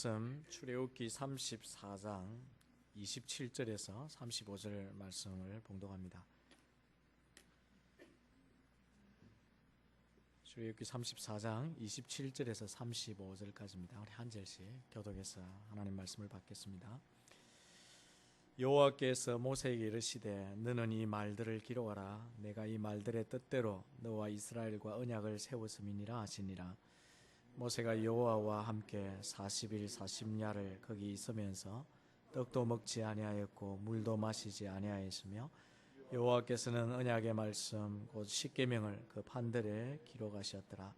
말씀 출애굽기 34장 27절에서 35절 말씀을 봉독합니다. 출애굽기 34장 27절에서 35절까지입니다. 우리 한 절씩 교독해서 하나님 말씀을 받겠습니다. 여호와께서 모세에게 이르시되 너는 이 말들을 기록하라. 내가 이 말들의 뜻대로 너와 이스라엘과 언약을 세웠음이니라 하시니라. 모세가 여호와와 함께 40일 40야를 거기 있으면서 떡도 먹지 아니하였고 물도 마시지 아니하였으며 여호와께서는 언약의 말씀 곧 십계명을 그 판들에 기록하셨더라.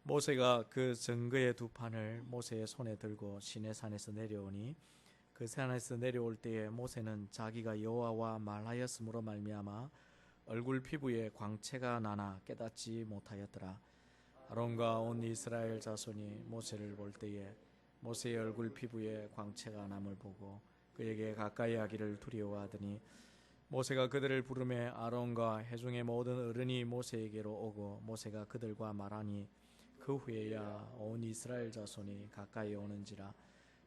모세가 그 증거의 두 판을 모세의 손에 들고 시내산에서 내려오니 그 산에서 내려올 때에 모세는 자기가 여호와와 말하였으므로 말미암아 얼굴 피부에 광채가 나나 깨닫지 못하였더라. 아론과 온 이스라엘 자손이 모세를 볼 때에 모세의 얼굴 피부에 광채가 남을 보고 그에게 가까이 하기를 두려워하더니 모세가 그들을 부르매 아론과 회중의 모든 어른이 모세에게로 오고 모세가 그들과 말하니 그 후에야 온 이스라엘 자손이 가까이 오는지라.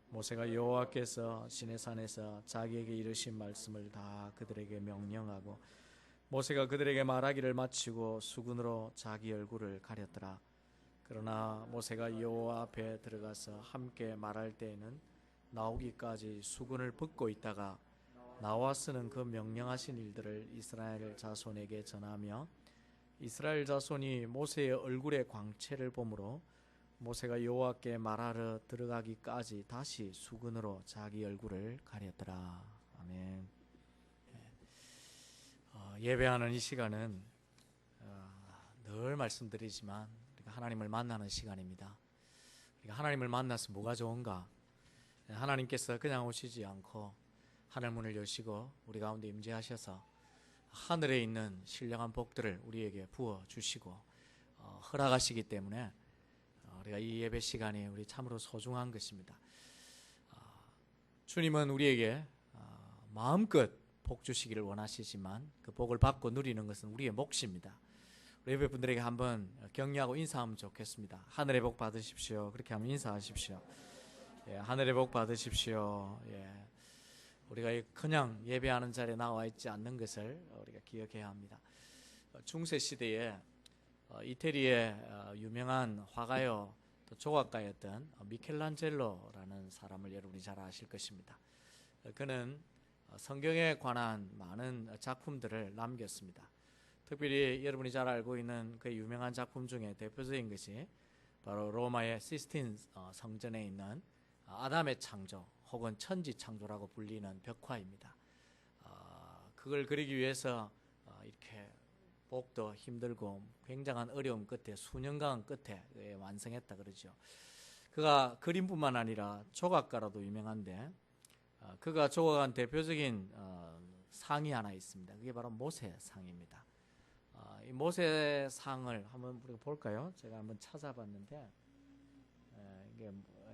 모세가 여호와께서 시내산에서 자기에게 이르신 말씀을 다 그들에게 명령하고 모세가 그들에게 말하기를 마치고 수군으로 자기 얼굴을 가렸더라. 그러나 모세가 여호와 앞에 들어가서 함께 말할 때에는 나오기까지 수군을 벗고 있다가 나와서는 그 명령하신 일들을 이스라엘 자손에게 전하며 이스라엘 자손이 모세의 얼굴의 광채를 보므로 모세가 여호와께 말하러 들어가기까지 다시 수군으로 자기 얼굴을 가렸더라. 아멘. 예배하는 이 시간은 늘 말씀드리지만 우리가 하나님을 만나는 시간입니다. 우리가 하나님을 만나서 뭐가 좋은가? 하나님께서 그냥 오시지 않고 하늘 문을 여시고 우리 가운데 임재하셔서 하늘에 있는 신령한 복들을 우리에게 부어 주시고 허락하시기 때문에 우리가 이 예배 시간이 우리 참으로 소중한 것입니다. 주님은 우리에게 마음껏 복 주시기를 원하시지만 그 복을 받고 누리는 것은 우리의 몫입니다. 우리 예배분들에게 한번 격려하고 인사하면 좋겠습니다. 하늘의 복 받으십시오. 그렇게 하면 인사하십시오. 예, 하늘의 복 받으십시오. 예, 우리가 그냥 예배하는 자리에 나와 있지 않는 것을 우리가 기억해야 합니다. 중세 시대에 이태리의 유명한 화가요 또 조각가였던 미켈란젤로라는 사람을 여러분이 잘 아실 것입니다. 그는 성경에 관한 많은 작품들을 남겼습니다. 특별히 여러분이 잘 알고 있는 그 유명한 작품 중에 대표적인 것이 바로 로마의 시스틴 성전에 있는 아담의 창조 혹은 천지 창조라고 불리는 벽화입니다. 그걸 그리기 위해서 이렇게 복도 힘들고 굉장한 어려움 끝에 수년간 끝에 완성했다 그러죠. 그가 그림뿐만 아니라 조각가로도 유명한데 그가 조각한 대표적인 상이 하나 있습니다. 그게 바로 모세상입니다. 이 모세상을 한번 우리가 볼까요? 제가 한번 찾아봤는데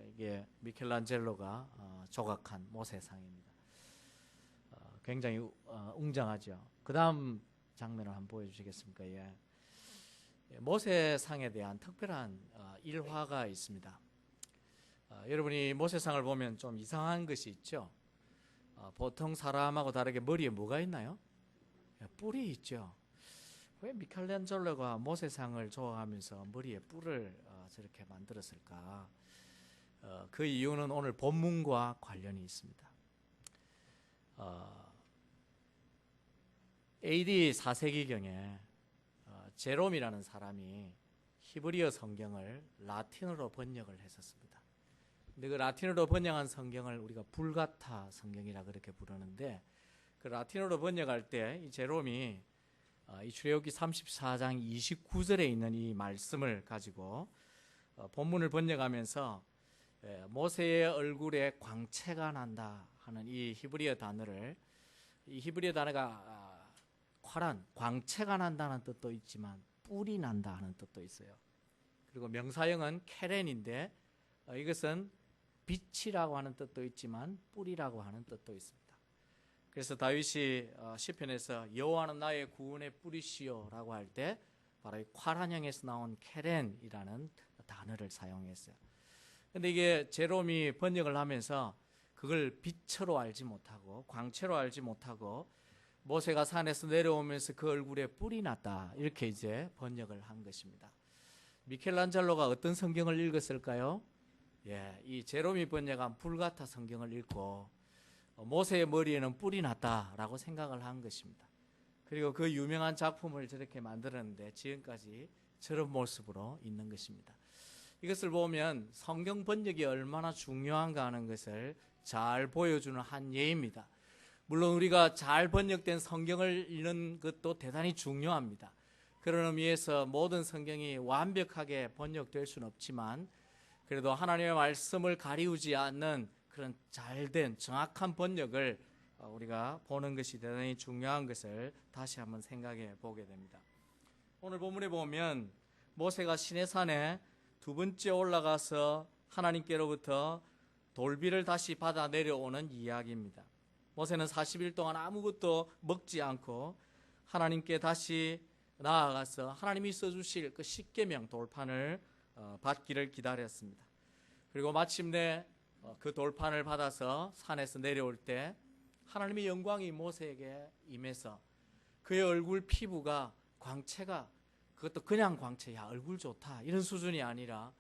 이게 미켈란젤로가 조각한 모세상입니다. 굉장히 웅장하죠. 그 다음 장면을 한번 보여주시겠습니까? 예. 모세상에 대한 특별한 일화가 있습니다. 여러분이 모세상을 보면 좀 이상한 것이 있죠. 보통 사람하고 다르게 머리에 뭐가 있나요? 뿔이 있죠. 왜 미켈란젤로가 모세상을 조각하면서 머리에 뿔을 저렇게 만들었을까? 그 이유는 오늘 본문과 관련이 있습니다. AD 4세기경에 제롬이라는 사람이 히브리어 성경을 라틴어로 번역을 했었습니다. 근데 그 라틴어로 번역한 성경을 우리가 불가타 성경이라 그렇게 부르는데 그 라틴어로 번역할 때 이 제롬이 이 출애굽기 34장 29절에 있는 이 말씀을 가지고 본문을 번역하면서 모세의 얼굴에 광채가 난다 하는 이 히브리어 단어를 이 히브리어 단어가 활한 광채가 난다는 뜻도 있지만 뿔이 난다 하는 뜻도 있어요. 그리고 명사형은 케렌인데 이것은 빛이라고 하는 뜻도 있지만 뿔이라고 하는 뜻도 있습니다. 그래서 다윗이 시편에서 여호와는 나의 구원의 뿔이시오라고 할 때 바로 이 활한형에서 나온 케렌이라는 단어를 사용했어요. 근데 이게 제롬이 번역을 하면서 그걸 빛으로 알지 못하고 광채로 알지 못하고 모세가 산에서 내려오면서 그 얼굴에 뿔이 났다, 이렇게 이제 번역을 한 것입니다. 미켈란젤로가 어떤 성경을 읽었을까요? 이 제롬이 번역한 불같아 성경을 읽고 모세의 머리에는 뿔이 났다라고 생각을 한 것입니다. 그리고 그 유명한 작품을 저렇게 만들었는데 지금까지 저런 모습으로 있는 것입니다. 이것을 보면 성경 번역이 얼마나 중요한가 하는 것을 잘 보여주는 한 예입니다. 물론 우리가 잘 번역된 성경을 읽는 것도 대단히 중요합니다. 그런 의미에서 모든 성경이 완벽하게 번역될 수는 없지만 그래도 하나님의 말씀을 가리우지 않는 그런 잘된 정확한 번역을 우리가 보는 것이 대단히 중요한 것을 다시 한번 생각해 보게 됩니다. 오늘 본문에 보면 모세가 시내산에 두 번째 올라가서 하나님께로부터 돌비를 다시 받아 내려오는 이야기입니다. 모세는 40일 동안 아무것도 먹지 않고 하나님께 다시 나아가서 하나님이 써주실 그 십계명 돌판을 받기를 기다렸습니다. 그리고 마침내 그 돌판을 받아서 산에서 내려올 때 하나님의 영광이 모세에게 임해서 그의 얼굴 피부가 광채가, 그것도 그냥 광채야 얼굴 좋다 이런 수준이 아니라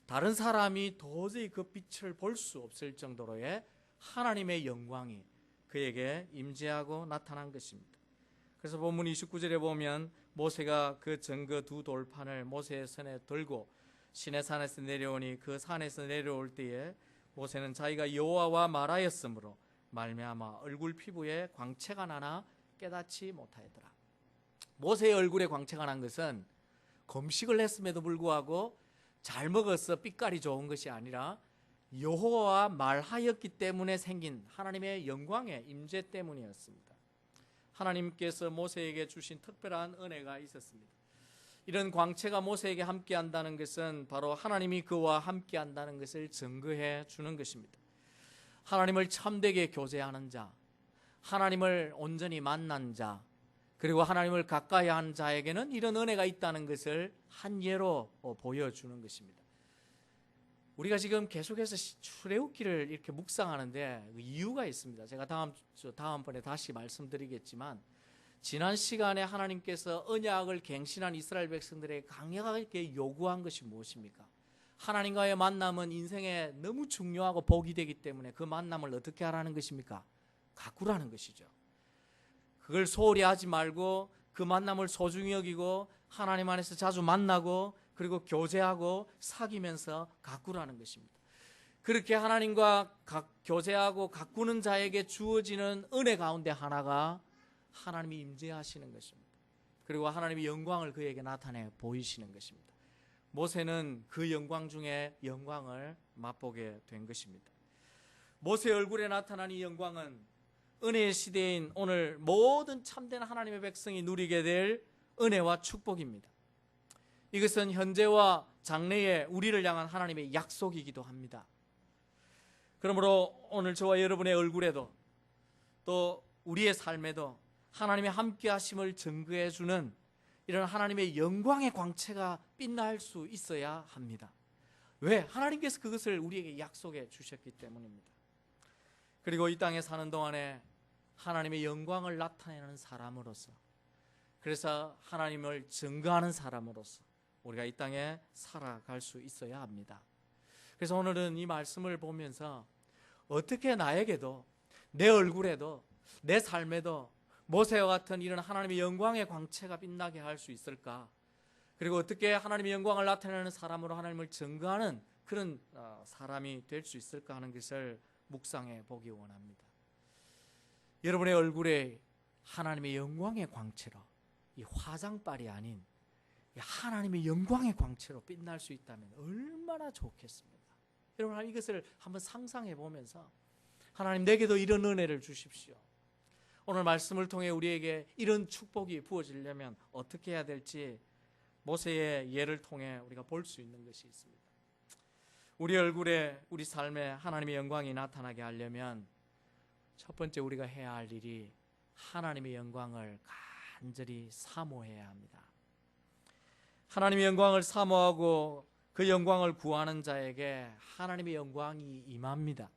다른 사람이 도저히 그 빛을 볼 수 없을 정도로의 하나님의 영광이 그에게 임재하고 나타난 것입니다. 그래서 본문 29절에 보면 모세가 그 증거 두 돌판을 모세의 손에 들고 시내산에서 내려오니 그 산에서 내려올 때에 모세는 자기가 여호와와 말하였으므로 말미암아 얼굴 피부에 광채가 나나 깨닫지 못하였더라. 모세의 얼굴에 광채가 난 것은 금식을 했음에도 불구하고 잘 먹어서 빛깔이 좋은 것이 아니라 여호와와 말하였기 때문에 생긴 하나님의 영광의 임재 때문이었습니다. 하나님께서 모세에게 주신 특별한 은혜가 있었습니다. 이런 광채가 모세에게 함께한다는 것은 바로 하나님이 그와 함께한다는 것을 증거해 주는 것입니다. 하나님을 참되게 교제하는 자, 하나님을 온전히 만난 자, 그리고 하나님을 가까이 하는 자에게는 이런 은혜가 있다는 것을 한 예로 보여주는 것입니다. 우리가 지금 계속해서 출애굽기를 이렇게 묵상하는데 이유가 있습니다. 제가 다음번에 다시 말씀드리겠지만 지난 시간에 하나님께서 언약을 갱신한 이스라엘 백성들에게 강력하게 요구한 것이 무엇입니까? 하나님과의 만남은 인생에 너무 중요하고 복이 되기 때문에 그 만남을 어떻게 하라는 것입니까? 가꾸라는 것이죠. 그걸 소홀히 하지 말고 그 만남을 소중히 여기고 하나님 안에서 자주 만나고 그리고 교제하고 사귀면서 가꾸라는 것입니다. 그렇게 하나님과 교제하고 가꾸는 자에게 주어지는 은혜 가운데 하나가 하나님이 임재하시는 것입니다. 그리고 하나님의 영광을 그에게 나타내 보이시는 것입니다. 모세는 그 영광 중에 영광을 맛보게 된 것입니다. 모세 얼굴에 나타난 이 영광은 은혜의 시대인 오늘 모든 참된 하나님의 백성이 누리게 될 은혜와 축복입니다. 이것은 현재와 장래의 우리를 향한 하나님의 약속이기도 합니다. 그러므로 오늘 저와 여러분의 얼굴에도 또 우리의 삶에도 하나님의 함께 하심을 증거해 주는 이런 하나님의 영광의 광채가 빛날 수 있어야 합니다. 왜? 하나님께서 그것을 우리에게 약속해 주셨기 때문입니다. 그리고 이 땅에 사는 동안에 하나님의 영광을 나타내는 사람으로서, 그래서 하나님을 증거하는 사람으로서 우리가 이 땅에 살아갈 수 있어야 합니다. 그래서 오늘은 이 말씀을 보면서 어떻게 나에게도 내 얼굴에도 내 삶에도 모세와 같은 이런 하나님의 영광의 광채가 빛나게 할 수 있을까? 그리고 어떻게 하나님의 영광을 나타내는 사람으로 하나님을 증거하는 그런 사람이 될 수 있을까 하는 것을 묵상해 보기 원합니다. 여러분의 얼굴에 하나님의 영광의 광채로, 이 화장빨이 아닌 하나님의 영광의 광채로 빛날 수 있다면 얼마나 좋겠습니까? 여러분 이것을 한번 상상해 보면서 하나님 내게도 이런 은혜를 주십시오. 오늘 말씀을 통해 우리에게 이런 축복이 부어지려면 어떻게 해야 될지 모세의 예를 통해 우리가 볼 수 있는 것이 있습니다. 우리 얼굴에 우리 삶에 하나님의 영광이 나타나게 하려면 첫 번째 우리가 해야 할 일이 하나님의 영광을 간절히 사모해야 합니다. 하나님의 영광을 사모하고 그 영광을 구하는 자에게 하나님의 영광이 임합니다.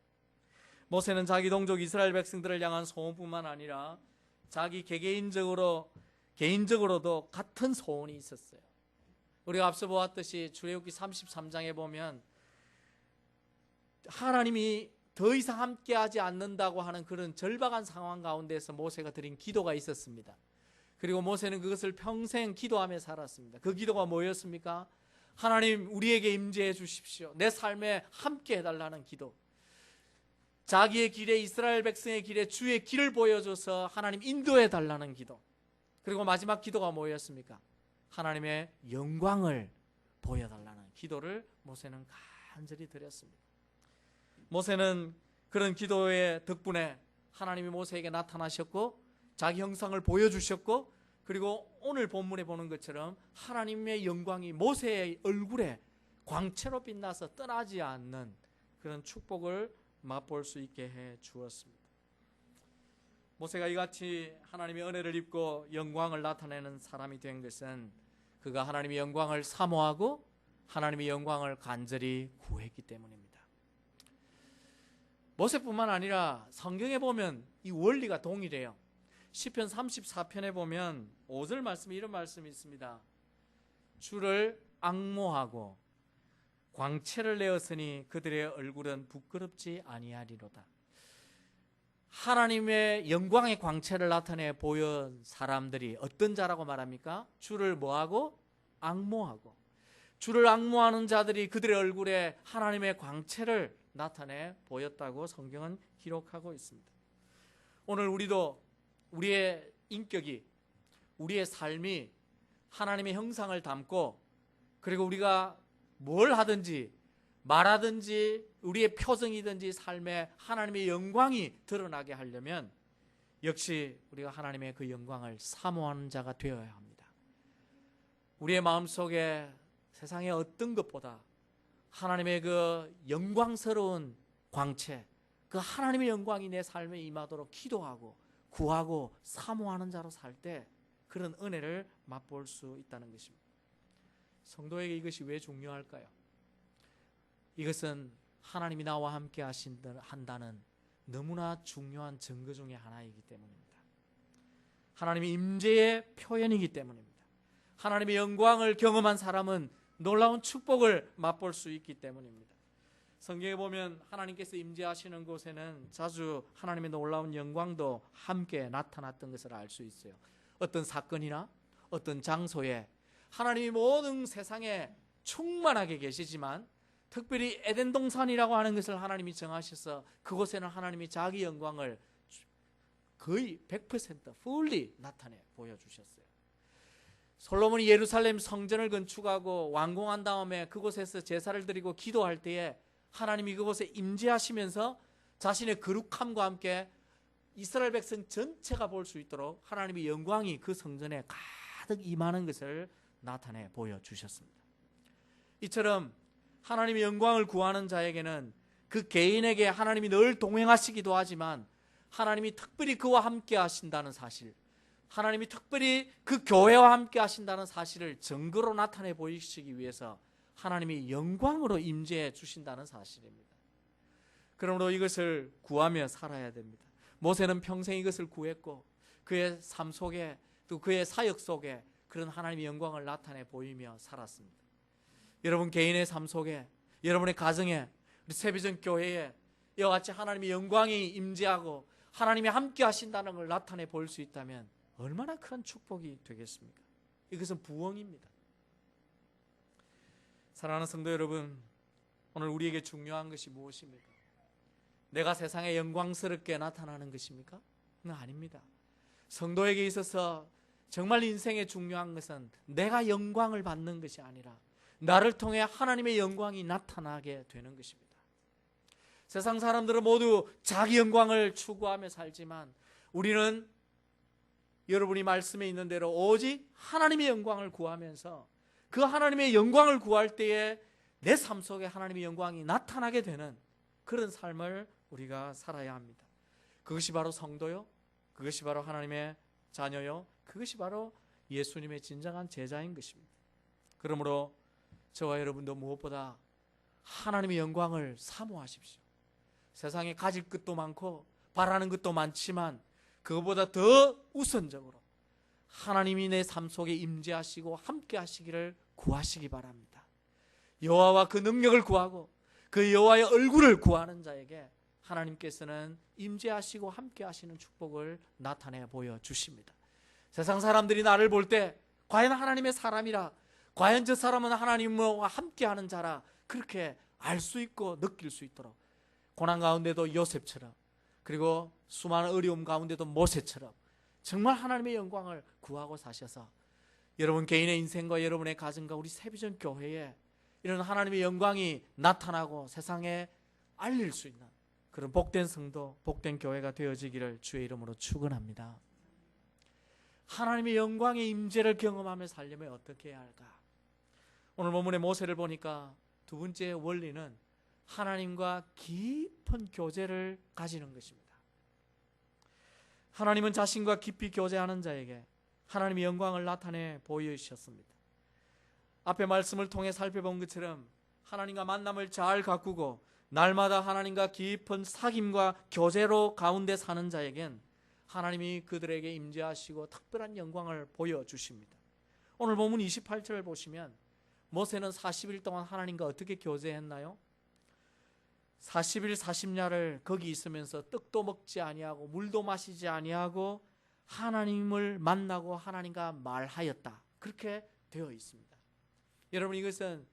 모세는 자기 동족 이스라엘 백성들을 향한 소원뿐만 아니라 자기 개인적으로도 같은 소원이 있었어요. 우리가 앞서 보았듯이 출애굽기 33장에 보면 하나님이 더 이상 함께하지 않는다고 하는 그런 절박한 상황 가운데서 모세가 드린 기도가 있었습니다. 그리고 모세는 그것을 평생 기도하며 살았습니다. 그 기도가 뭐였습니까? 하나님, 우리에게 임재해 주십시오. 내 삶에 함께 해달라는 기도. 자기의 길에, 이스라엘 백성의 길에 주의 길을 보여줘서 하나님 인도해 달라는 기도. 그리고 마지막 기도가 뭐였습니까? 하나님의 영광을 보여달라는 기도를 모세는 간절히 드렸습니다. 모세는 그런 기도의 덕분에 하나님이 모세에게 나타나셨고 자기 형상을 보여주셨고, 그리고 오늘 본문에 보는 것처럼 하나님의 영광이 모세의 얼굴에 광채로 빛나서 떠나지 않는 그런 축복을 맛볼 수 있게 해 주었습니다. 모세가 이같이 하나님의 은혜를 입고 영광을 나타내는 사람이 된 것은 그가 하나님의 영광을 사모하고 하나님의 영광을 간절히 구했기 때문입니다. 모세뿐만 아니라 성경에 보면 이 원리가 동일해요. 시편 34편에 보면 5절 말씀에 이런 말씀이 있습니다. 주를 앙모하고 광채를 내었으니 그들의 얼굴은 부끄럽지 아니하리로다. 하나님의 영광의 광채를 나타내 보인 사람들이 어떤 자라고 말합니까? 주를 뭐하고? 앙모하고. 주를 앙모하는 자들이 그들의 얼굴에 하나님의 광채를 나타내 보였다고 성경은 기록하고 있습니다. 오늘 우리도 우리의 인격이, 우리의 삶이 하나님의 형상을 담고, 그리고 우리가 뭘 하든지 말하든지 우리의 표정이든지 삶에 하나님의 영광이 드러나게 하려면 역시 우리가 하나님의 그 영광을 사모하는 자가 되어야 합니다. 우리의 마음속에 세상의 어떤 것보다 하나님의 그 영광스러운 광채, 그 하나님의 영광이 내 삶에 임하도록 기도하고 구하고 사모하는 자로 살 때 그런 은혜를 맛볼 수 있다는 것입니다. 성도에게 이것이 왜 중요할까요? 이것은 하나님이 나와 함께 한다는 너무나 중요한 증거 중에 하나이기 때문입니다. 하나님의 임재의 표현이기 때문입니다. 하나님의 영광을 경험한 사람은 놀라운 축복을 맛볼 수 있기 때문입니다. 성경에 보면 하나님께서 임재하시는 곳에는 자주 하나님의 놀라운 영광도 함께 나타났던 것을 알 수 있어요. 어떤 사건이나 어떤 장소에 하나님이 모든 세상에 충만하게 계시지만 특별히 에덴 동산이라고 하는 것을 하나님이 정하셔서 그곳에는 하나님이 자기 영광을 거의 100% fully 나타내 보여주셨어요. 솔로몬이 예루살렘 성전을 건축하고 완공한 다음에 그곳에서 제사를 드리고 기도할 때에 하나님이 그곳에 임재하시면서 자신의 거룩함과 함께 이스라엘 백성 전체가 볼 수 있도록 하나님의 영광이 그 성전에 가득 임하는 것을 나타내 보여주셨습니다. 이처럼 하나님의 영광을 구하는 자에게는 그 개인에게 하나님이 늘 동행하시기도 하지만 하나님이 특별히 그와 함께 하신다는 사실, 하나님이 특별히 그 교회와 함께 하신다는 사실을 증거로 나타내 보이시기 위해서 하나님이 영광으로 임재해 주신다는 사실입니다. 그러므로 이것을 구하며 살아야 됩니다. 모세는 평생 이것을 구했고 그의 삶 속에 또 그의 사역 속에 그런 하나님의 영광을 나타내 보이며 살았습니다. 여러분 개인의 삶 속에, 여러분의 가정에, 우리 세비전 교회에 이와 같이 하나님의 영광이 임재하고 하나님이 함께 하신다는 걸 나타내 볼 수 있다면 얼마나 큰 축복이 되겠습니까? 이것은 부흥입니다. 사랑하는 성도 여러분, 오늘 우리에게 중요한 것이 무엇입니까? 내가 세상에 영광스럽게 나타나는 것입니까? 그건 아닙니다. 성도에게 있어서 정말 인생에 중요한 것은 내가 영광을 받는 것이 아니라 나를 통해 하나님의 영광이 나타나게 되는 것입니다. 세상 사람들은 모두 자기 영광을 추구하며 살지만 우리는 여러분이 말씀에 있는 대로 오직 하나님의 영광을 구하면서 그 하나님의 영광을 구할 때에 내 삶 속에 하나님의 영광이 나타나게 되는 그런 삶을 우리가 살아야 합니다. 그것이 바로 성도요, 그것이 바로 하나님의 자녀요, 그것이 바로 예수님의 진정한 제자인 것입니다. 그러므로 저와 여러분도 무엇보다 하나님의 영광을 사모하십시오. 세상에 가질 것도 많고 바라는 것도 많지만 그것보다 더 우선적으로 하나님이 내 삶 속에 임재하시고 함께 하시기를 구하시기 바랍니다. 여호와와 그 능력을 구하고 그 여호와의 얼굴을 구하는 자에게 하나님께서는 임재하시고 함께 하시는 축복을 나타내 보여주십니다. 세상 사람들이 나를 볼 때 과연 하나님의 사람이라, 과연 저 사람은 하나님과 함께하는 자라, 그렇게 알 수 있고 느낄 수 있도록 고난 가운데도 요셉처럼, 그리고 수많은 어려움 가운데도 모세처럼 정말 하나님의 영광을 구하고 사셔서 여러분 개인의 인생과 여러분의 가정과 우리 새비전 교회에 이런 하나님의 영광이 나타나고 세상에 알릴 수 있는 그런 복된 성도, 복된 교회가 되어지기를 주의 이름으로 축원합니다. 하나님의 영광의 임재를 경험하며 살려면 어떻게 해야 할까? 오늘 본문의 모세를 보니까 두 번째 원리는 하나님과 깊은 교제를 가지는 것입니다. 하나님은 자신과 깊이 교제하는 자에게 하나님의 영광을 나타내 보여주셨습니다. 앞에 말씀을 통해 살펴본 것처럼 하나님과 만남을 잘 가꾸고 날마다 하나님과 깊은 사귐과 교제로 가운데 사는 자에겐 하나님이 그들에게 임재하시고 특별한 영광을 보여주십니다. 오늘 본문 28절을 보시면 모세는 40일 동안 하나님과 어떻게 교제했나요? 40일 40야를 거기 있으면서 떡도 먹지 아니하고 물도 마시지 아니하고 하나님을 만나고 하나님과 말하였다, 그렇게 되어 있습니다. 여러분, 이것은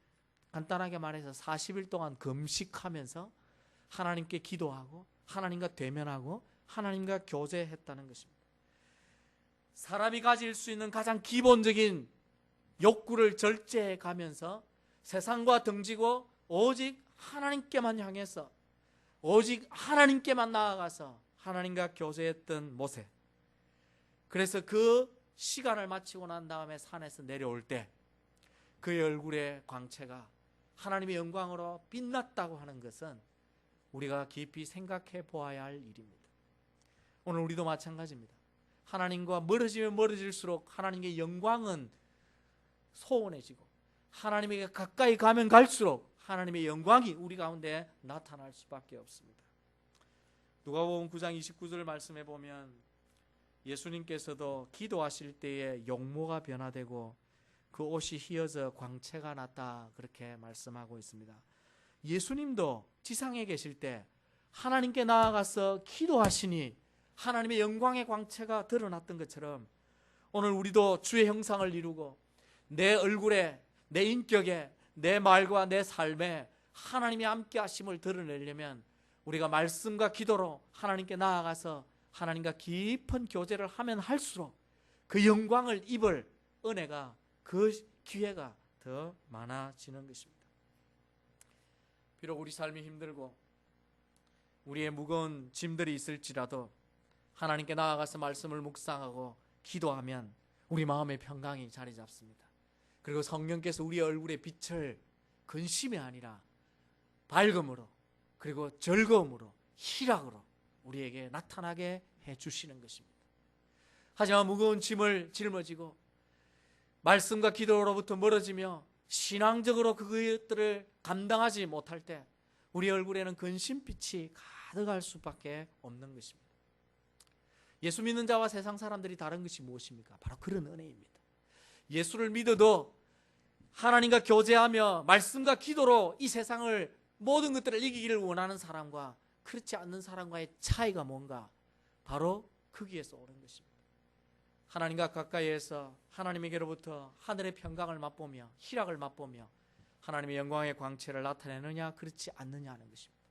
간단하게 말해서 40일 동안 금식하면서 하나님께 기도하고 하나님과 대면하고 하나님과 교제했다는 것입니다. 사람이 가질 수 있는 가장 기본적인 욕구를 절제해 가면서 세상과 등지고 오직 하나님께만 향해서, 오직 하나님께만 나아가서 하나님과 교제했던 모세. 그래서 그 시간을 마치고 난 다음에 산에서 내려올 때 그의 얼굴의 광채가 하나님의 영광으로 빛났다고 하는 것은 우리가 깊이 생각해 보아야 할 일입니다. 오늘 우리도 마찬가지입니다. 하나님과 멀어지면 멀어질수록 하나님의 영광은 소원해지고 하나님에게 가까이 가면 갈수록 하나님의 영광이 우리 가운데 나타날 수밖에 없습니다. 누가복음 9장 29절 말씀해 보면 예수님께서도 기도하실 때에 용모가 변화되고 그 옷이 휘어져 광채가 났다, 그렇게 말씀하고 있습니다. 예수님도 지상에 계실 때 하나님께 나아가서 기도하시니 하나님의 영광의 광채가 드러났던 것처럼 오늘 우리도 주의 형상을 이루고 내 얼굴에, 내 인격에, 내 말과 내 삶에 하나님의 함께 하심을 드러내려면 우리가 말씀과 기도로 하나님께 나아가서 하나님과 깊은 교제를 하면 할수록 그 영광을 입을 은혜가, 그 기회가 더 많아지는 것입니다. 비록 우리 삶이 힘들고 우리의 무거운 짐들이 있을지라도 하나님께 나아가서 말씀을 묵상하고 기도하면 우리 마음의 평강이 자리 잡습니다. 그리고 성령께서 우리의 얼굴에 빛을 근심이 아니라 밝음으로, 그리고 즐거움으로, 희락으로 우리에게 나타나게 해주시는 것입니다. 하지만 무거운 짐을 짊어지고 말씀과 기도로부터 멀어지며 신앙적으로 그것들을 감당하지 못할 때 우리 얼굴에는 근심빛이 가득할 수밖에 없는 것입니다. 예수 믿는 자와 세상 사람들이 다른 것이 무엇입니까? 바로 그런 은혜입니다. 예수를 믿어도 하나님과 교제하며 말씀과 기도로 이 세상을, 모든 것들을 이기기를 원하는 사람과 그렇지 않는 사람과의 차이가 뭔가? 바로 거기에서 오는 것입니다. 하나님과 가까이에서 하나님에게로부터 하늘의 평강을 맛보며 희락을 맛보며 하나님의 영광의 광채를 나타내느냐, 그렇지 않느냐 하는 것입니다.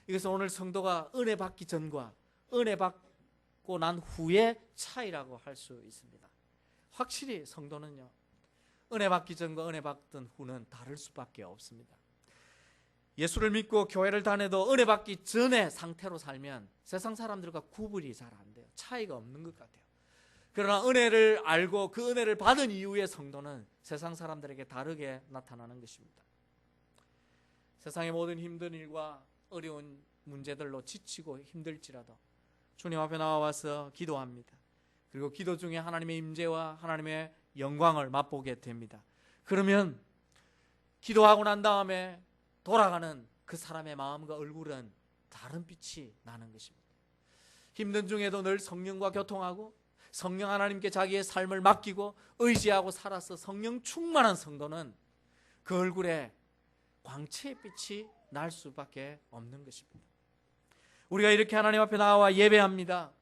이것은 오늘 성도가 은혜 받기 전과 은혜 받고 난 후의 차이라고 할 수 있습니다. 확실히 성도는요, 은혜 받기 전과 은혜 받던 후는 다를 수밖에 없습니다. 예수를 믿고 교회를 다녀도 은혜 받기 전의 상태로 살면 세상 사람들과 구분이 잘 안 돼요. 차이가 없는 것 같아요. 그러나 은혜를 알고 그 은혜를 받은 이후의 성도는 세상 사람들에게 다르게 나타나는 것입니다. 세상의 모든 힘든 일과 어려운 문제들로 지치고 힘들지라도 주님 앞에 나와서 기도합니다. 그리고 기도 중에 하나님의 임재와 하나님의 영광을 맛보게 됩니다. 그러면 기도하고 난 다음에 돌아가는 그 사람의 마음과 얼굴은 다른 빛이 나는 것입니다. 힘든 중에도 늘 성령과 교통하고 성령 하나님께 자기의 삶을 맡기고 의지하고 살아서 성령 충만한 성도는 그 얼굴에 광채의 빛이 날 수밖에 없는 것입니다. 우리가 이렇게 하나님 앞에 나와 예배합니다.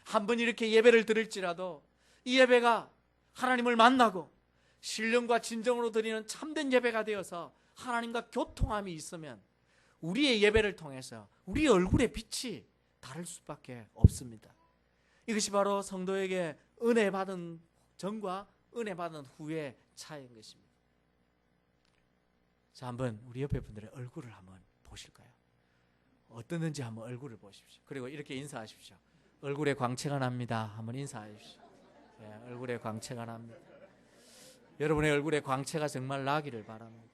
한번 이렇게 예배를 드릴지라도 이 예배가 하나님을 만나고 신령과 진정으로 드리는 참된 예배가 되어서 하나님과 교통함이 있으면 우리의 예배를 통해서 우리의 얼굴의 빛이 다를 수밖에 없습니다. 이것이 바로 성도에게 은혜 받은 전과 은혜 받은 후의 차이인 것입니다. 자, 한번 우리 옆에 분들의 얼굴을 한번 보실까요? 어떻는지 한번 얼굴을 보십시오. 그리고 이렇게 인사하십시오. 얼굴에 광채가 납니다. 한번 인사하십시오. 네, 얼굴에 광채가 납니다. 여러분의 얼굴에 광채가 정말 나기를 바랍니다.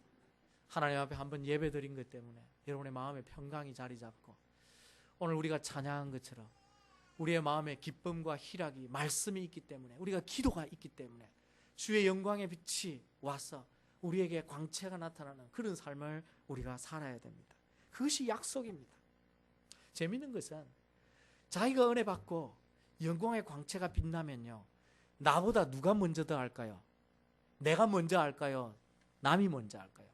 하나님 앞에 한번 예배 드린 것 때문에 여러분의 마음에 평강이 자리 잡고 오늘 우리가 찬양한 것처럼 우리의 마음에 기쁨과 희락이 말씀이 있기 때문에 우리가 기도가 있기 때문에 주의 영광의 빛이 와서 우리에게 광채가 나타나는 그런 삶을 우리가 살아야 됩니다. 그것이 약속입니다. 재미있는 것은 자기가 은혜 받고 영광의 광채가 빛나면요, 나보다 누가 먼저 더 할까요? 내가 먼저 할까요? 남이 먼저 할까요?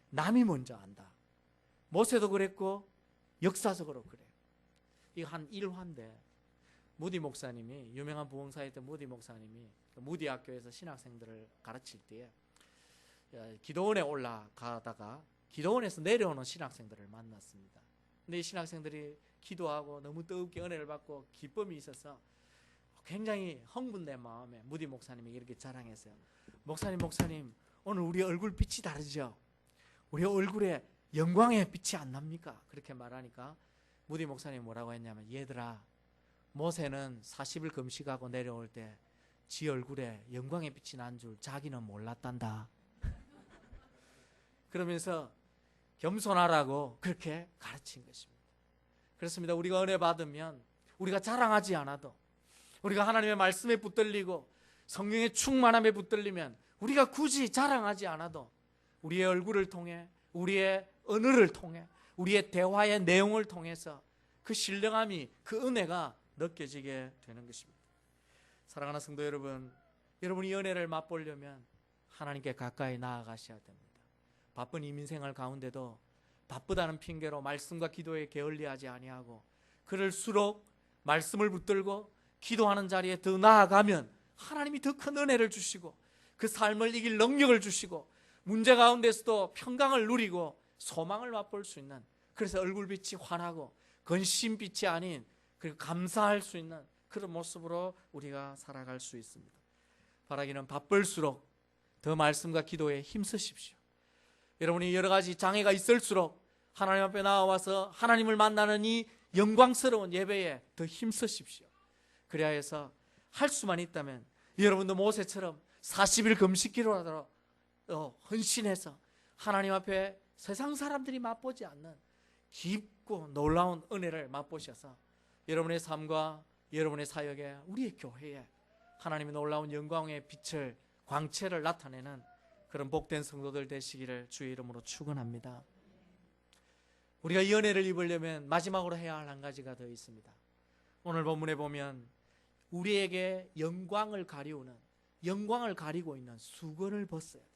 남이 먼저 한다. 모세도 그랬고 역사적으로 그래요. 이거 한 일화인데 무디 목사님이, 유명한 부흥사였던 무디 목사님이 무디 학교에서 신학생들을 가르칠 때에 기도원에 올라가다가 기도원에서 내려오는 신학생들을 만났습니다. 근데 이 신학생들이 기도하고 너무 뜨겁게 은혜를 받고 기쁨이 있어서 굉장히 흥분된 마음에 무디 목사님이 이렇게 자랑했어요. 목사님 오늘 우리 얼굴 빛이 다르죠? 우리 얼굴에 영광의 빛이 안 납니까? 그렇게 말하니까 무디 목사님이 뭐라고 했냐면, 얘들아, 모세는 40일 금식하고 내려올 때 지 얼굴에 영광의 빛이 난 줄 자기는 몰랐단다. 그러면서 겸손하라고 그렇게 가르친 것입니다. 그렇습니다. 우리가 은혜 받으면 우리가 자랑하지 않아도, 우리가 하나님의 말씀에 붙들리고 성령의 충만함에 붙들리면 우리가 굳이 자랑하지 않아도 우리의 얼굴을 통해, 우리의 언어를 통해, 우리의 대화의 내용을 통해서 그 신령함이, 그 은혜가 느껴지게 되는 것입니다. 사랑하는 성도 여러분, 여러분이 은혜를 맛보려면 하나님께 가까이 나아가셔야 됩니다. 바쁜 이민생활 가운데도 바쁘다는 핑계로 말씀과 기도에 게을리하지 아니하고, 그럴수록 말씀을 붙들고 기도하는 자리에 더 나아가면 하나님이 더 큰 은혜를 주시고 그 삶을 이길 능력을 주시고 문제 가운데서도 평강을 누리고 소망을 맛볼 수 있는, 그래서 얼굴빛이 환하고 근심빛이 아닌 그리고 감사할 수 있는 그런 모습으로 우리가 살아갈 수 있습니다. 바라기는 바쁠수록 더 말씀과 기도에 힘쓰십시오. 여러분이 여러 가지 장애가 있을수록 하나님 앞에 나와서 하나님을 만나는 이 영광스러운 예배에 더 힘쓰십시오. 그래야 해서 할 수만 있다면 여러분도 모세처럼 40일 금식기로라도 헌신해서 하나님 앞에 세상 사람들이 맛보지 않는 깊고 놀라운 은혜를 맛보셔서 여러분의 삶과 여러분의 사역에, 우리의 교회에 하나님의 놀라운 영광의 빛을, 광채를 나타내는 그런 복된 성도들 되시기를 주의 이름으로 축원합니다. 우리가 이 은혜를 입으려면 마지막으로 해야 할 한 가지가 더 있습니다. 오늘 본문에 보면 우리에게 영광을 가리우는, 영광을 가리고 있는 수건을 벗어야 돼요.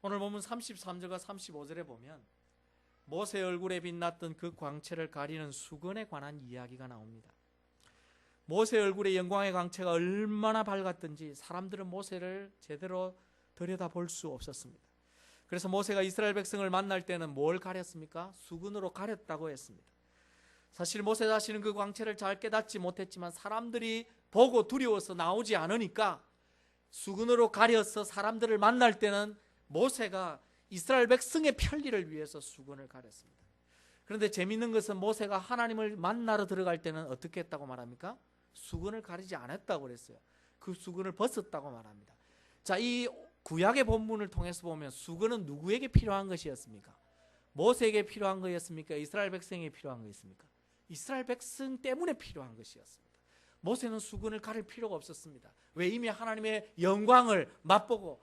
오늘 본문 33절과 35절에 보면 모세 얼굴에 빛났던 그 광채를 가리는 수건에 관한 이야기가 나옵니다. 모세 얼굴의 영광의 광채가 얼마나 밝았던지 사람들은 모세를 제대로 들여다볼 수 없었습니다. 그래서 모세가 이스라엘 백성을 만날 때는 뭘 가렸습니까? 수건으로 가렸다고 했습니다. 사실 모세 자신은 그 광채를 잘 깨닫지 못했지만 사람들이 보고 두려워서 나오지 않으니까 수건으로 가려서 사람들을 만날 때는 모세가 이스라엘 백성의 편리를 위해서 수건을 가렸습니다. 그런데 재미있는 것은 모세가 하나님을 만나러 들어갈 때는 어떻게 했다고 말합니까? 수건을 가리지 않았다고 그랬어요. 그 수건을 벗었다고 말합니다. 자, 이 구약의 본문을 통해서 보면 수건은 누구에게 필요한 것이었습니까? 모세에게 필요한 것이었습니까? 이스라엘 백성에게 필요한 것이었습니까? 이스라엘 백성 때문에 필요한 것이었습니다. 모세는 수건을 가릴 필요가 없었습니다. 왜? 이미 하나님의 영광을 맛보고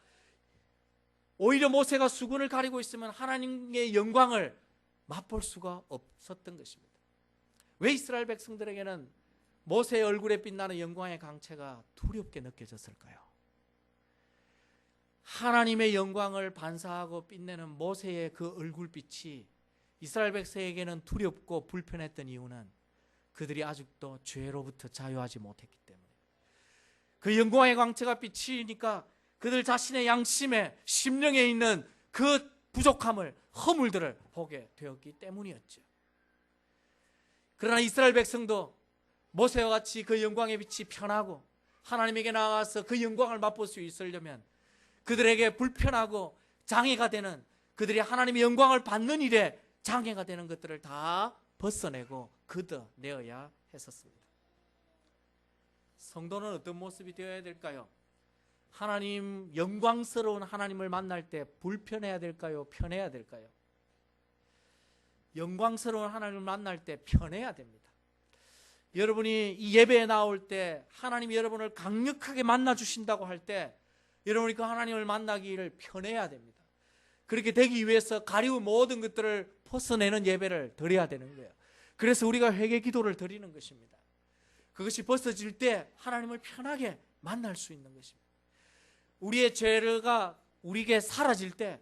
오히려 모세가 수건을 가리고 있으면 하나님의 영광을 맛볼 수가 없었던 것입니다. 왜 이스라엘 백성들에게는 모세의 얼굴에 빛나는 영광의 강체가 두렵게 느껴졌을까요? 하나님의 영광을 반사하고 빛내는 모세의 그 얼굴빛이 이스라엘 백성에게는 두렵고 불편했던 이유는 그들이 아직도 죄로부터 자유하지 못했기 때문에, 그 영광의 광채가 비치니까 그들 자신의 양심에, 심령에 있는 그 부족함을, 허물들을 보게 되었기 때문이었죠. 그러나 이스라엘 백성도 모세와 같이 그 영광의 빛이 편하고 하나님에게 나아가서 그 영광을 맛볼 수 있으려면 그들에게 불편하고 장애가 되는, 그들이 하나님의 영광을 받는 일에 장애가 되는 것들을 다 벗어내고 걷어내어야 했었습니다. 성도는 어떤 모습이 되어야 될까요? 하나님, 영광스러운 하나님을 만날 때 불편해야 될까요? 편해야 될까요? 영광스러운 하나님을 만날 때 편해야 됩니다. 여러분이 이 예배에 나올 때 하나님이 여러분을 강력하게 만나 주신다고 할 때 여러분이 그 하나님을 만나기를 편해야 됩니다. 그렇게 되기 위해서 가리운 모든 것들을 벗어내는 예배를 드려야 되는 거예요. 그래서 우리가 회개 기도를 드리는 것입니다. 그것이 벗어질 때 하나님을 편하게 만날 수 있는 것입니다. 우리의 죄가 우리에게 사라질 때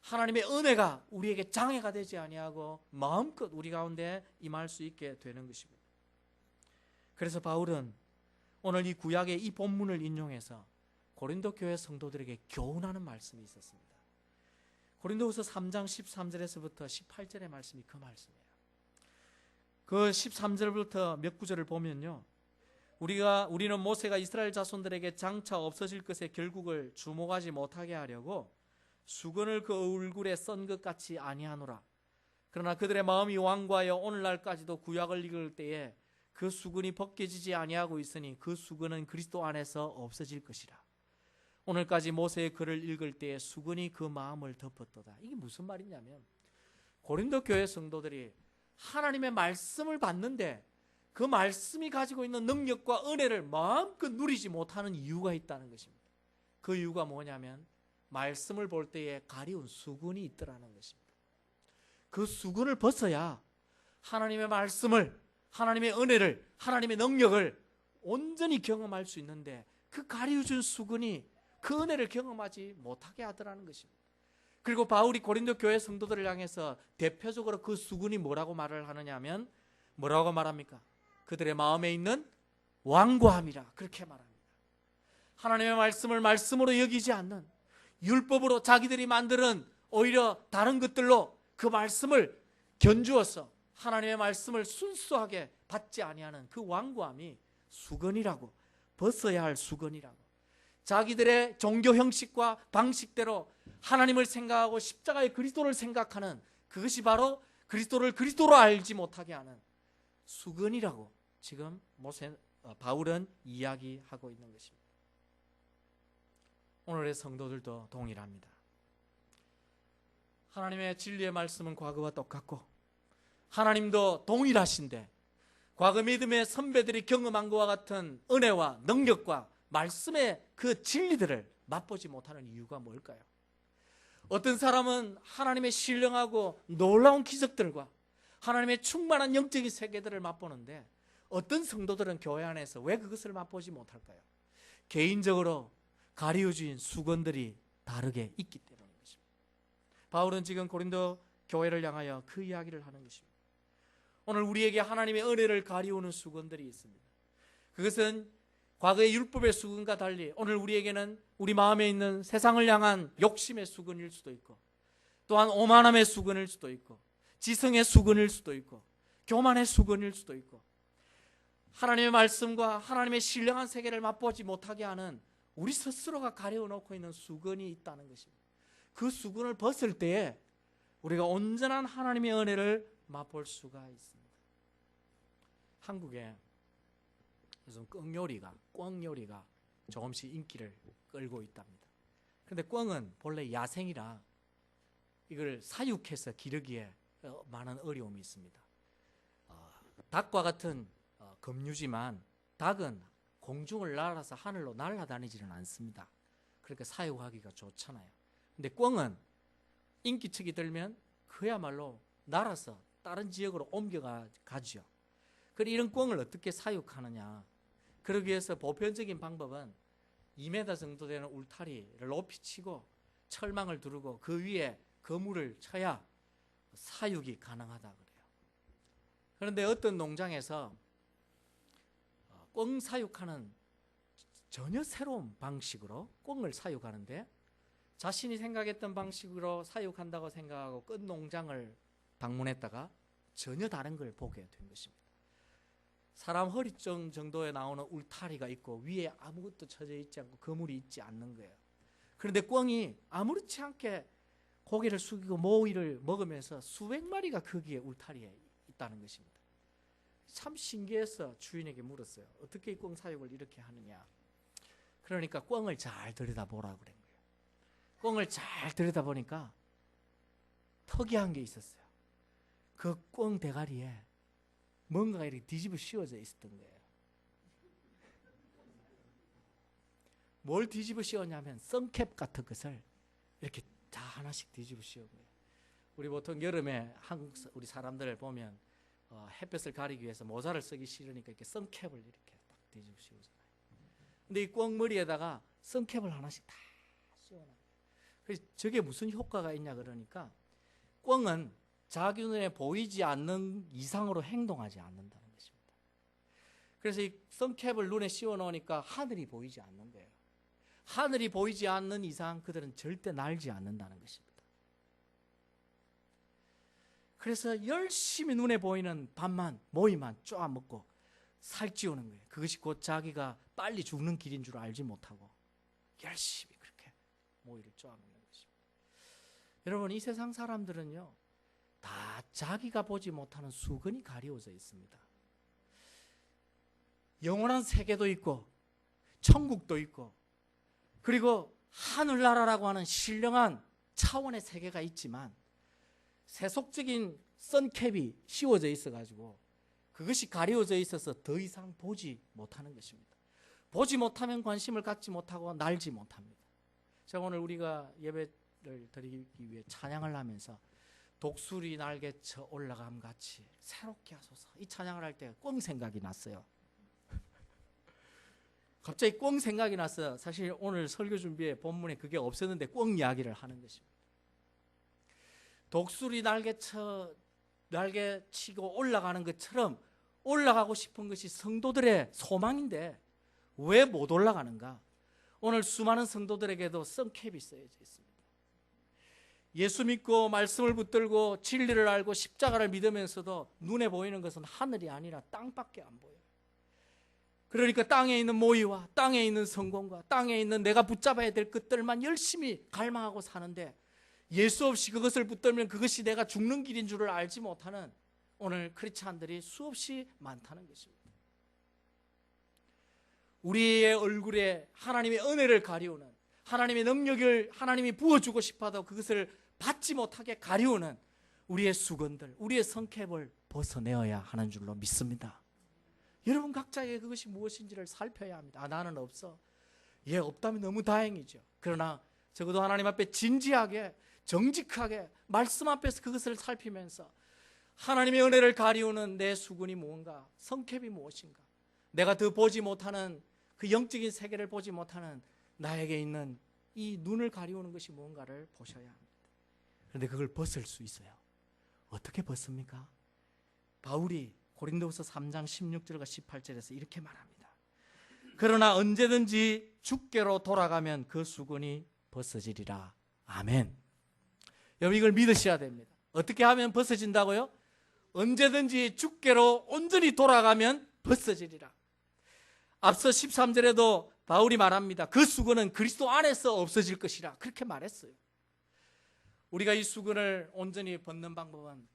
하나님의 은혜가 우리에게 장애가 되지 아니하고 마음껏 우리 가운데 임할 수 있게 되는 것입니다. 그래서 바울은 오늘 이 구약의 이 본문을 인용해서 고린도 교회 성도들에게 교훈하는 말씀이 있었습니다. 고린도후서 3장 13절에서부터 18절의 말씀이 그 말씀이에요. 그 13절부터 몇 구절을 보면요, 우리는 모세가 이스라엘 자손들에게 장차 없어질 것의 결국을 주목하지 못하게 하려고 수건을 그 얼굴에 썬 것 같이 아니하노라. 그러나 그들의 마음이 완고하여 오늘날까지도 구약을 읽을 때에 그 수건이 벗겨지지 아니하고 있으니 그 수건은 그리스도 안에서 없어질 것이라. 오늘까지 모세의 글을 읽을 때에 수건이 그 마음을 덮었도다. 이게 무슨 말이냐면, 고린도 교회 성도들이 하나님의 말씀을 받는데 그 말씀이 가지고 있는 능력과 은혜를 마음껏 누리지 못하는 이유가 있다는 것입니다. 그 이유가 뭐냐면 말씀을 볼 때에 가리운 수건이 있더라는 것입니다. 그 수건을 벗어야 하나님의 말씀을, 하나님의 은혜를, 하나님의 능력을 온전히 경험할 수 있는데 그 가리워준 수건이 그 은혜를 경험하지 못하게 하더라는 것입니다. 그리고 바울이 고린도 교회 성도들을 향해서 대표적으로 그 수건이 뭐라고 말을 하느냐 하면 뭐라고 말합니까? 그들의 마음에 있는 완고함이라, 그렇게 말합니다. 하나님의 말씀을 말씀으로 여기지 않는, 율법으로 자기들이 만드는 오히려 다른 것들로 그 말씀을 견주어서 하나님의 말씀을 순수하게 받지 아니하는 그 완고함이 수건이라고, 벗어야 할 수건이라고, 자기들의 종교 형식과 방식대로 하나님을 생각하고 십자가의 그리스도를 생각하는 그것이 바로 그리스도를 그리스도로 알지 못하게 하는 수건이라고 지금 바울은 이야기하고 있는 것입니다. 오늘의 성도들도 동일합니다. 하나님의 진리의 말씀은 과거와 똑같고 하나님도 동일하신데 과거 믿음의 선배들이 경험한 것과 같은 은혜와 능력과 말씀의 그 진리들을 맛보지 못하는 이유가 뭘까요? 어떤 사람은 하나님의 신령하고 놀라운 기적들과 하나님의 충만한 영적인 세계들을 맛보는데 어떤 성도들은 교회 안에서 왜 그것을 맛보지 못할까요? 개인적으로 가리워진 수건들이 다르게 있기 때문인 것입니다. 바울은 지금 고린도 교회를 향하여 그 이야기를 하는 것입니다. 오늘 우리에게 하나님의 은혜를 가리우는 수건들이 있습니다. 그것은 과거의 율법의 수건과 달리 오늘 우리에게는 우리 마음에 있는 세상을 향한 욕심의 수건일 수도 있고, 또한 오만함의 수건일 수도 있고, 지성의 수건일 수도 있고, 교만의 수건일 수도 있고, 하나님의 말씀과 하나님의 신령한 세계를 맛보지 못하게 하는 우리 스스로가 가려놓고 있는 수건이 있다는 것입니다. 그 수건을 벗을 때에 우리가 온전한 하나님의 은혜를 맛볼 수가 있습니다. 한국에 요즘 꿩요리가 조금씩 인기를 끌고 있답니다. 그런데 꿩은 본래 야생이라 이걸 사육해서 기르기에 많은 어려움이 있습니다. 닭과 같은 검류지만 닭은 공중을 날아서 하늘로 날아다니지는 않습니다. 그러니까 사육하기가 좋잖아요. 근데 꿩은 인기척이 들면 그야말로 날아서 다른 지역으로 옮겨가죠. 그리고 이런 꿩을 어떻게 사육하느냐. 그러기 위해서 보편적인 방법은 2m 정도 되는 울타리를 높이 치고 철망을 두르고 그 위에 거물을 쳐야 사육이 가능하다 그래요. 그런데 어떤 농장에서 꿩 사육하는 전혀 새로운 방식으로 꿩을 사육하는데 자신이 생각했던 방식으로 사육한다고 생각하고 끝 농장을 방문했다가 전혀 다른 걸 보게 된 것입니다. 사람 허리쯤 정도에 나오는 울타리가 있고 위에 아무것도 쳐져 있지 않고 거물이 있지 않는 거예요. 그런데 꿩이 아무렇지 않게 고개를 숙이고 모이를 먹으면서 수백 마리가 거기에 울타리에 있다는 것입니다. 참 신기해서 주인에게 물었어요. 어떻게 이 꿩 사육을 이렇게 하느냐. 그러니까 꿩을 잘 들여다보라 그런 거예요. 꿩을 잘 들여다보니까 특이한 게 있었어요. 그 꿩 대가리에 뭔가가 이렇게 뒤집어 씌워져 있었던 거예요. 뭘 뒤집어 씌웠냐면 선캡 같은 것을 이렇게 다 하나씩 뒤집어 씌운 거예요. 우리 보통 여름에 한국 우리 사람들을 보면 햇볕을 가리기 위해서 모자를 쓰기 싫으니까 이렇게 선캡을 이렇게 딱 뒤집어 씌우잖아요. 근데 이 꿩 머리에다가 선캡을 하나씩 다 씌워놔요. 그래서 저게 무슨 효과가 있냐 그러니까 꿩은 자기 눈에 보이지 않는 이상으로 행동하지 않는다는 것입니다. 그래서 이 선캡을 눈에 씌워 놓으니까 하늘이 보이지 않는 거예요. 하늘이 보이지 않는 이상 그들은 절대 날지 않는다는 것입니다. 그래서 열심히 눈에 보이는 밥만 모이만 쪼아 먹고 살찌우는 거예요. 그것이 곧 자기가 빨리 죽는 길인 줄 알지 못하고 열심히 그렇게 모이를 쪼아 먹는 것입니다. 여러분, 이 세상 사람들은요 다 자기가 보지 못하는 수건이 가리워져 있습니다. 영원한 세계도 있고 천국도 있고 그리고 하늘나라라고 하는 신령한 차원의 세계가 있지만 세속적인 선캡이 씌워져 있어가지고 그것이 가려져 있어서 더 이상 보지 못하는 것입니다. 보지 못하면 관심을 갖지 못하고 날지 못합니다. 제가 오늘 우리가 예배를 드리기 위해 찬양을 하면서 독수리 날개쳐 올라감 같이 새롭게 하소서 이 찬양을 할 때 꿩 생각이 났어요. 갑자기 꿩 생각이 났어요. 사실 오늘 설교 준비에 본문에 그게 없었는데 꿩 이야기를 하는 것입니다. 독수리 날개치고 올라가는 것처럼 올라가고 싶은 것이 성도들의 소망인데 왜 못 올라가는가? 오늘 수많은 성도들에게도 선캡이 쓰여져 있습니다. 예수 믿고 말씀을 붙들고 진리를 알고 십자가를 믿으면서도 눈에 보이는 것은 하늘이 아니라 땅밖에 안 보여요. 그러니까 땅에 있는 모의와 땅에 있는 성공과 땅에 있는 내가 붙잡아야 될 것들만 열심히 갈망하고 사는데 예수 없이 그것을 붙들면 그것이 내가 죽는 길인 줄을 알지 못하는 오늘 크리스찬들이 수없이 많다는 것입니다. 우리의 얼굴에 하나님의 은혜를 가리우는 하나님의 능력을 하나님이 부어주고 싶어도 그것을 받지 못하게 가리우는 우리의 수건들, 우리의 선캡을 벗어내어야 하는 줄로 믿습니다. 여러분 각자의 그것이 무엇인지를 살펴야 합니다. 나는 없어. 없다면 너무 다행이죠. 그러나 적어도 하나님 앞에 진지하게 정직하게 말씀 앞에서 그것을 살피면서 하나님의 은혜를 가리우는 내 수건이 무언가, 선캡이 무엇인가, 내가 더 보지 못하는 그 영적인 세계를 보지 못하는 나에게 있는 이 눈을 가리우는 것이 무언가를 보셔야 합니다. 그런데 그걸 벗을 수 있어요. 어떻게 벗습니까? 바울이 고린도후서 3장 16절과 18절에서 이렇게 말합니다. 그러나 언제든지 주께로 돌아가면 그 수건이 벗어지리라. 아멘. 여러분 이걸 믿으셔야 됩니다. 어떻게 하면 벗어진다고요? 언제든지 주께로 온전히 돌아가면 벗어지리라. 앞서 13절에도 바울이 말합니다. 그 수건은 그리스도 안에서 없어질 것이라 그렇게 말했어요. 우리가 이 수건을 온전히 벗는 방법은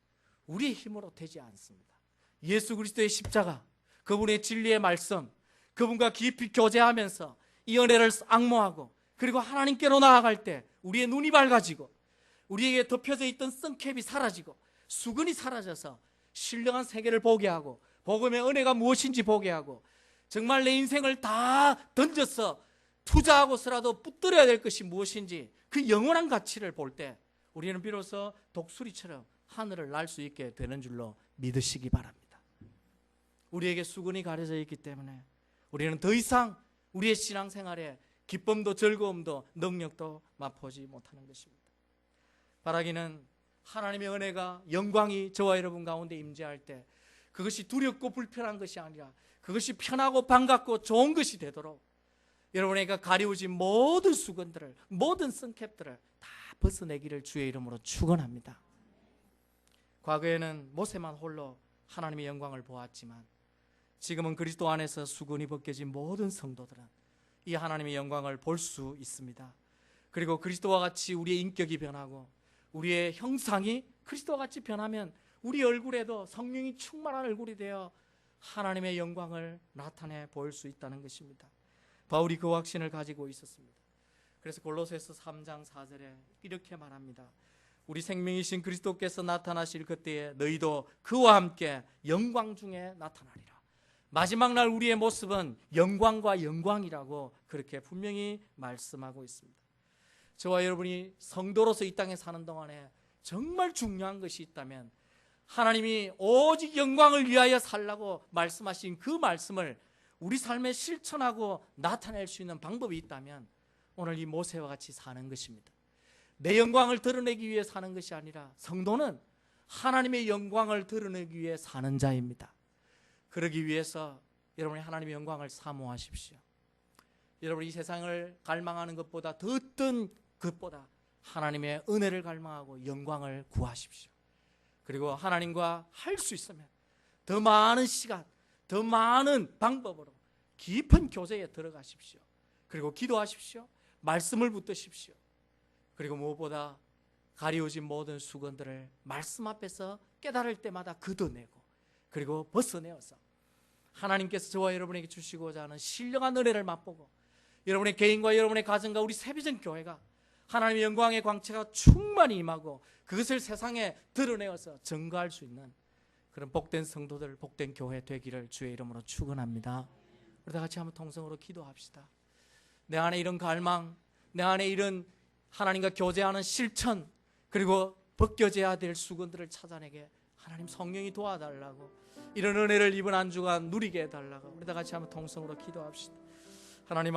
우리의 힘으로 되지 않습니다. 예수 그리스도의 십자가, 그분의 진리의 말씀, 그분과 깊이 교제하면서 이 은혜를 앙모하고 그리고 하나님께로 나아갈 때 우리의 눈이 밝아지고 우리에게 덮여져 있던 선캡이 사라지고 수건이 사라져서 신령한 세계를 보게 하고 복음의 은혜가 무엇인지 보게 하고 정말 내 인생을 다 던져서 투자하고서라도 붙들어야 될 것이 무엇인지 그 영원한 가치를 볼 때 우리는 비로소 독수리처럼 하늘을 날 수 있게 되는 줄로 믿으시기 바랍니다. 우리에게 수건이 가려져 있기 때문에 우리는 더 이상 우리의 신앙생활에 기쁨도 즐거움도 능력도 맛보지 못하는 것입니다. 바라기는 하나님의 은혜가 영광이 저와 여러분 가운데 임재할 때 그것이 두렵고 불편한 것이 아니라 그것이 편하고 반갑고 좋은 것이 되도록 여러분에게 가리우진 모든 수건들을, 모든 선캡들을 다 벗어내기를 주의 이름으로 축원합니다. 과거에는 모세만 홀로 하나님의 영광을 보았지만 지금은 그리스도 안에서 수건이 벗겨진 모든 성도들은 이 하나님의 영광을 볼 수 있습니다. 그리고 그리스도와 같이 우리의 인격이 변하고 우리의 형상이 그리스도와 같이 변하면 우리 얼굴에도 성령이 충만한 얼굴이 되어 하나님의 영광을 나타내 보일 수 있다는 것입니다. 바울이 그 확신을 가지고 있었습니다. 그래서 골로새서 3장 4절에 이렇게 말합니다. 우리 생명이신 그리스도께서 나타나실 그때에 너희도 그와 함께 영광 중에 나타나리라. 마지막 날 우리의 모습은 영광과 영광이라고 그렇게 분명히 말씀하고 있습니다. 저와 여러분이 성도로서 이 땅에 사는 동안에 정말 중요한 것이 있다면 하나님이 오직 영광을 위하여 살라고 말씀하신 그 말씀을 우리 삶에 실천하고 나타낼 수 있는 방법이 있다면 오늘 이 모세와 같이 사는 것입니다. 내 영광을 드러내기 위해 사는 것이 아니라 성도는 하나님의 영광을 드러내기 위해 사는 자입니다. 그러기 위해서 여러분이 하나님의 영광을 사모하십시오. 여러분이 이 세상을 갈망하는 것보다 더 어떤 것보다 하나님의 은혜를 갈망하고 영광을 구하십시오. 그리고 하나님과 할 수 있으면 더 많은 시간, 더 많은 방법으로 깊은 교제에 들어가십시오. 그리고 기도하십시오. 말씀을 붙드십시오. 그리고 무엇보다 가리워진 모든 수건들을 말씀 앞에서 깨달을 때마다 걷어내고 그리고 벗어내어서 하나님께서 저와 여러분에게 주시고자 하는 신령한 은혜를 맛보고 여러분의 개인과 여러분의 가정과 우리 세비전 교회가 하나님의 영광의 광채가 충만히 임하고 그것을 세상에 드러내어서 증거할 수 있는 그런 복된 성도들, 복된 교회 되기를 주의 이름으로 축원합니다. 우리 다 같이 한번 통성으로 기도합시다. 내 안에 이런 갈망, 내 안에 이런 하나님과 교제하는 실천, 그리고 벗겨져야 될 수건들을 찾아내게 하나님 성령이 도와달라고, 이런 은혜를 이번 한 주간 누리게 해달라고 우리 다 같이 한번 통성으로 기도합시다. 하나님